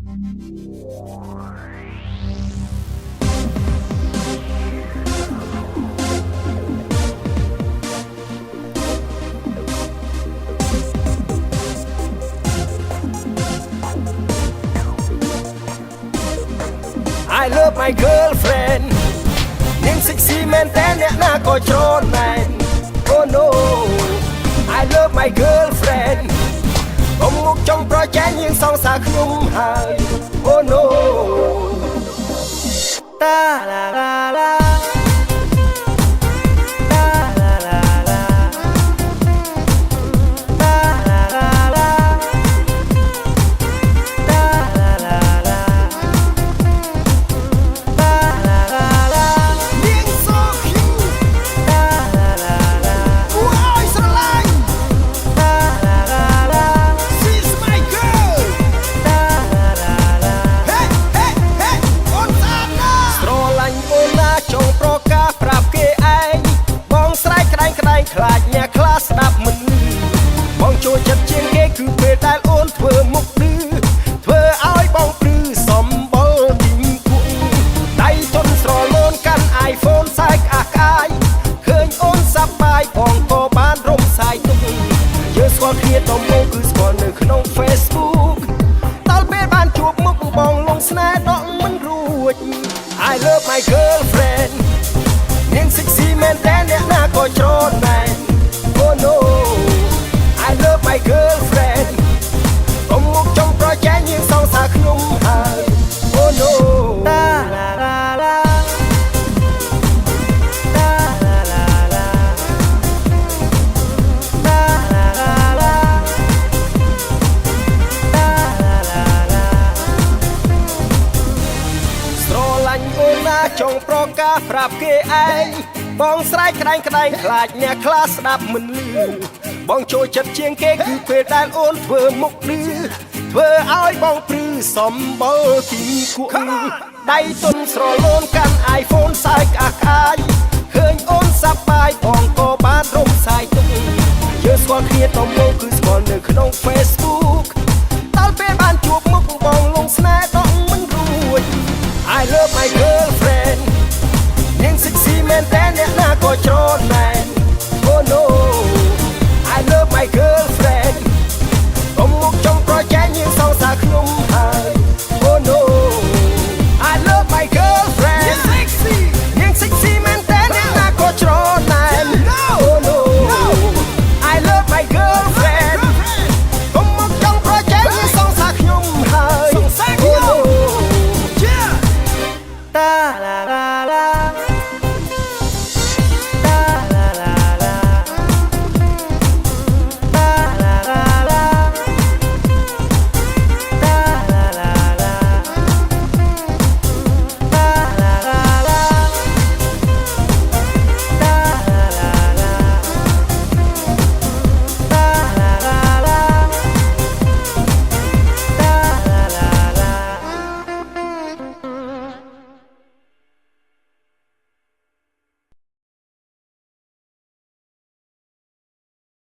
I love my girlfriend នាង sexy មែនតែអ្នកណាក៏ច្រណែន Oh no I love my girlfriend កុំមកចង់ប្រជែងនាងសងសាខ្ញុំហើយ Oh no តាឡាឡាឡាខ្លាចអ្នកខ្លះស្ដាប់មិនបងចូលចិត្តជាងគេគឺពេលដែលអូនធ្វើមុខឌឺធ្វើឲ្យបងព្រឺសំបល់ទីគួងដៃទន់ស្រលូនកាន់ iPhone សាយក្អាស់ក្អាយឃើញអូនសប្បាយបងក៏បានរំសាយទុកយើងស្គាល់គ្នាដំបូងគឺស្គាល់នៅក្នុង Facebook ដល់ពេលបានជួបមុខបងលងស្នេហ៍ដកមិនរួច I love my girlfriend នាង sexy មែនតែអ្នកណាក៏ច្រណែន Oh no I love my girlfriend កុំមកចង់ប្រជែងនាងសងសាខ្ញុំហើយ Oh no តាឡាឡាឡាតាឡាឡាឡាតាឡាឡាឡាតាឡាឡាឡាស្រឡាញ់អូនណាចង់ប្រកាសប្រាប់គេឯងបងស្រែកក្តែងខ្លាចអ្នកខ្លះស្ដាប់មិនឮបងចូលចិត្តជាងគេគឺពេលដែលអូនធ្វើមុខឌឺធ្វើឲ្យបងព្រឺសំបល់ទីគួងដៃទន់ស្រលូនកាន់ iPhone សាយក្អាស់ក្អាយឃើញអូនសប្បាយបងក៏បានរំសាយទុកយើងស្គាល់គ្នាដំបូងគឺស្គាល់នៅក្នុង Facebook ដល់ពេលបានជួបមុខបងលងស្នេហ៍ដកមិនរួច I love my girlfriend នាង sexy មែនតែអ្នកណាក៏ច្រណែន Oh no I love my girlfriend